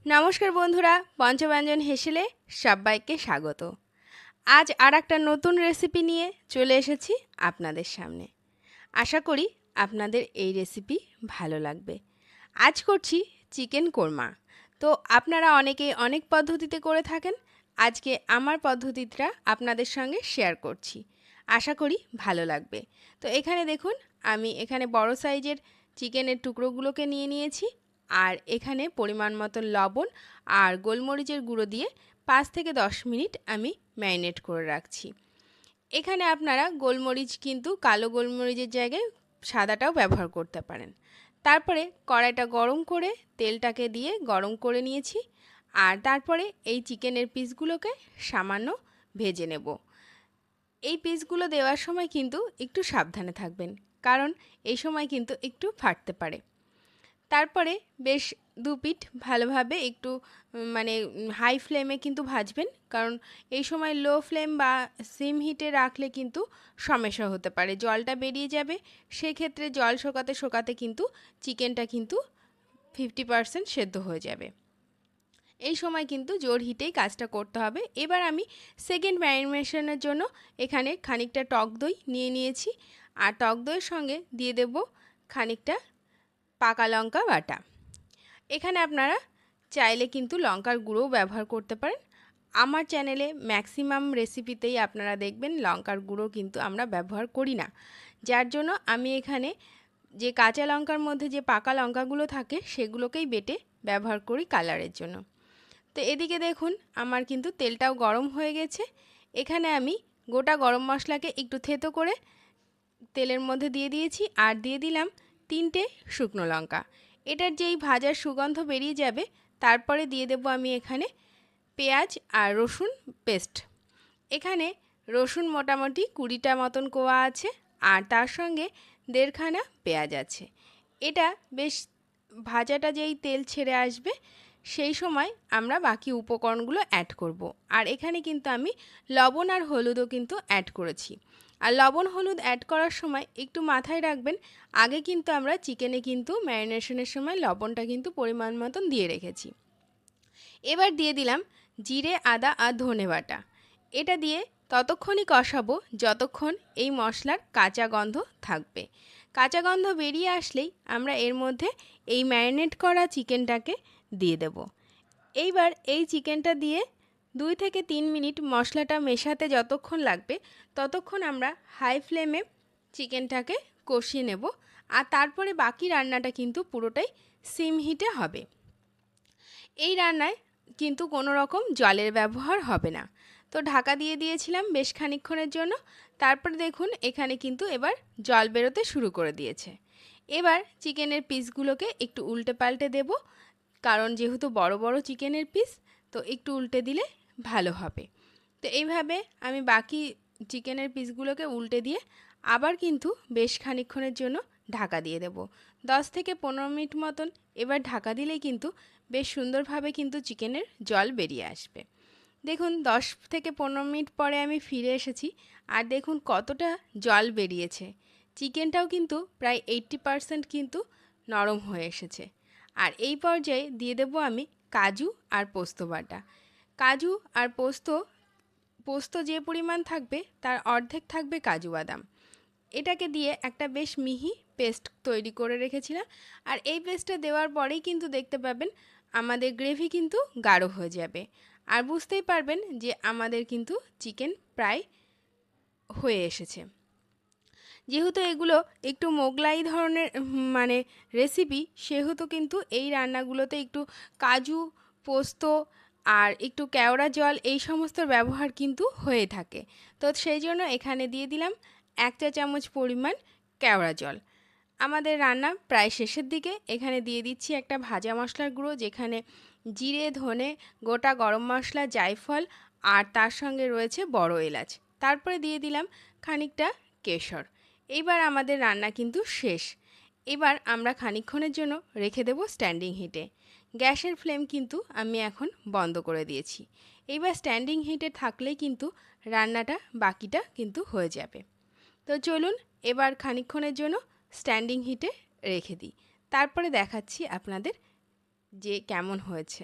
নমস্কার বন্ধুরা, পঞ্চব্যঞ্জন হেসেলে সবাইকে স্বাগত। আজ আর একটা নতুন রেসিপি নিয়ে চলে এসেছি আপনাদের সামনে। আশা করি আপনাদের এই রেসিপি ভালো লাগবে। আজ করছি চিকেন কোরমা। তো আপনারা অনেকেই অনেক পদ্ধতিতে করে থাকেন। আজকে আমার পদ্ধতিটা আপনাদের সঙ্গে শেয়ার করছি। আশা করি ভালো লাগবে। তো এখানে দেখুন, আমি এখানে বড় সাইজের চিকেনের টুকরোগুলোকে নিয়ে নিয়েছি। আর এখানে পরিমাণ মতো লবণ আর গোলমরিচের গুঁড়ো দিয়ে 5 থেকে 10 মিনিট আমি ম্যারিনেট করে রাখছি। এখানে আপনারা গোলমরিচ কিন্তু কালো গোলমরিচের জায়গায় সাদাটাও ব্যবহার করতে পারেন। তারপরে কড়াইটা গরম করে তেলটাকে দিয়ে গরম করে নিয়েছি। আর তারপরে এই চিকেনের পিসগুলোকে সামান্য ভেজে নেব। এই পিসগুলো দেওয়ার সময় কিন্তু একটু সাবধানে থাকবেন, কারণ এই সময় কিন্তু একটু ফাটতে পারে। তারপরে বেশ দু পিঠ ভালোভাবে একটু হাই ফ্লেমে কিন্তু ভাজবেন, কারণ এই সময় লো ফ্লেম বা সিম হিটে রাখলে কিন্তু সমস্যা হতে পারে, জলটা বেরিয়ে যাবে। সেক্ষেত্রে জল শোকাতে শোকাতে কিন্তু চিকেনটা কিন্তু 50% সেদ্ধ হয়ে যাবে। এই সময় কিন্তু জোর হিটেই কাজটা করতে হবে। এবার আমি সেকেন্ড ম্যারিনেশনের জন্য এখানে খানিকটা টক দই নিয়ে নিয়েছি। আর টক দইয়ের সঙ্গে দিয়ে দেব খানিকটা পাকা লঙ্কা বাটা। এখানে আপনারা চাইলে কিন্তু লঙ্কার গুঁড়োও ব্যবহার করতে পারেন। আমার চ্যানেলে ম্যাক্সিমাম রেসিপিতেই আপনারা দেখবেন লঙ্কার গুঁড়ো কিন্তু আমরা ব্যবহার করি না, যার জন্য আমি এখানে যে কাঁচা লঙ্কার মধ্যে যে পাকা লঙ্কাগুলো থাকে সেগুলোকেই বেটে ব্যবহার করি কালারের জন্য। তো এদিকে দেখুন, আমার কিন্তু তেলটাও গরম হয়ে গেছে। এখানে আমি গোটা গরম মশলাকে একটু থেতো করে তেলের মধ্যে দিয়ে দিয়েছি, আর দিয়ে দিলাম 3টে শুকনো লঙ্কা। এটার যেই ভাজার সুগন্ধ বেরিয়ে যাবে, তারপরে দিয়ে দেব আমি এখানে পেঁয়াজ আর রসুন পেস্ট। এখানে রসুন মোটামুটি 20টা মতন কোয়া আছে, আর তার সঙ্গে 1.5খানা পেঁয়াজ আছে। এটা বেশ ভাজাটা যেই তেল ছেড়ে আসবে সেই সময় আমরা বাকি উপকরণগুলো অ্যাড করব। আর এখানে কিন্তু আমি লবণ আর হলুদও কিন্তু অ্যাড করেছি। আর লবণ হলুদ অ্যাড করার সময় একটু মাথায় রাখবেন, আগে কিন্তু আমরা চিকেনে কিন্তু ম্যারিনেশনের সময় লবণটা কিন্তু পরিমাণ মতন দিয়ে রেখেছি। এবার দিয়ে দিলাম জিরে, আদা আর ধনে বাটা। এটা দিয়ে ততক্ষণই কষাবো যতক্ষণ এই মশলার কাঁচা গন্ধ থাকবে। কাঁচা গন্ধ বেরিয়ে আসলেই আমরা এর মধ্যে এই ম্যারিনেট করা চিকেনটাকে দিয়ে দেব। এইবার এই চিকেনটা দিয়ে 2 থেকে 3 মিনিট মশলাটা মেশাতে যতক্ষণ লাগবে ততক্ষণ আমরা হাই ফ্লেমে চিকেনটাকে কষিয়ে নেব। আর তারপরে বাকি রান্নাটা কিন্তু পুরোটাই সিম হিটে হবে। এই রান্নায় কিন্তু কোনো রকম জলের ব্যবহার হবে না। তো ঢাকা দিয়ে দিয়েছিলাম বেশ খানিকক্ষণের জন্য। তারপরে দেখুন এখানে কিন্তু এবার জল বেরোতে শুরু করে দিয়েছে। এবার চিকেনের পিসগুলোকে একটু উল্টে পাল্টে দেব, কারণ যেহেতু বড় বড় চিকেনের পিস, তো একটু উল্টে দিলে ভালো হবে। তো এইভাবে আমি বাকি চিকেনের পিসগুলোকে উল্টে দিয়ে আবার কিন্তু বেশ খানিকক্ষণের জন্য ঢাকা দিয়ে দেব, 10 থেকে 15 মিনিট মতন। এবার ঢাকা দিলেই কিন্তু বেশ সুন্দরভাবে কিন্তু চিকেনের জল বেরিয়ে আসবে। দেখুন 10 থেকে 15 মিনিট পরে আমি ফিরে এসেছি, আর দেখুন কতটা জল বেরিয়েছে। চিকেনটাও কিন্তু প্রায় 80% কিন্তু নরম হয়ে এসেছে। আর এই পর্যায়ে দিয়ে দেব আমি কাজু আর পোস্ত বাটা। কাজু আর পোস্ত যে পরিমাণ থাকবে তার অর্ধেক থাকবে কাজু বাদাম। এটাকে দিয়ে একটা বেশ মিহি পেস্ট তৈরি করে রেখেছিলাম। আর এই পেস্টটা দেওয়ার পরেই কিন্তু দেখতে পাবেন আমাদের গ্রেভি কিন্তু গাঢ় হয়ে যাবে। আর বুঝতেই পারবেন যে আমাদের কিন্তু চিকেন প্রায় হয়ে এসেছে। যেহেতু এগুলো একটু মোগলাই ধরনের রেসিপি, সেহেতু কিন্তু এই রান্নাগুলোতে একটু কাজু, পোস্ত আর একটু কেওড়া জল এই সমস্তর ব্যবহার কিন্তু হয়ে থাকে। তো সেই জন্য এখানে দিয়ে দিলাম 1 চা চামচ পরিমাণ কেওড়া জল। আমাদের রান্না প্রায় শেষের দিকে। এখানে দিয়ে দিচ্ছি একটা ভাজা মশলার গুঁড়ো, যেখানে জিরে, ধনে, গোটা গরম মশলা, জায়ফল আর তার সঙ্গে রয়েছে বড় এলাচ। তারপরে দিয়ে দিলাম খানিকটা কেশর। এইবার আমাদের রান্না কিন্তু শেষ। এবার আমরা খানিকক্ষণের জন্য রেখে দেব স্ট্যান্ডিং হিটে। গ্যাসের ফ্লেম কিন্তু আমি এখন বন্ধ করে দিয়েছি। এইবার স্ট্যান্ডিং হিটে থাকলেই কিন্তু রান্নাটা বাকিটা কিন্তু হয়ে যাবে। তো চলুন এবার খানিকক্ষণের জন্য স্ট্যান্ডিং হিটে রেখে দিই, তারপরে দেখাচ্ছি আপনাদের যে কেমন হয়েছে।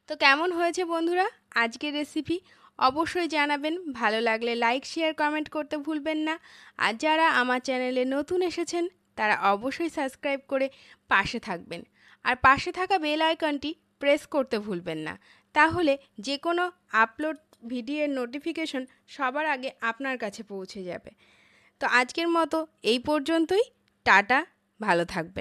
তো কেমন হয়েছে বন্ধুরা আজকের রেসিপি? অবশ্যই জানাবেন। ভালো লাগলে লাইক শেয়ার কমেন্ট করতে ভুলবেন না। আর যারা আমার চ্যানেলে নতুন এসেছেন তারা অবশ্যই সাবস্ক্রাইব করে পাশে থাকবেন। আর পাশে থাকা বেল আইকনটি প্রেস করতে ভুলবেন না। তাহলে যে কোনো আপলোড ভিডিওর নোটিফিকেশন সবার আগে আপনার কাছে পৌঁছে যাবে। তো আজকের মতো এই পর্যন্তই। টাটা, ভালো থাকবেন।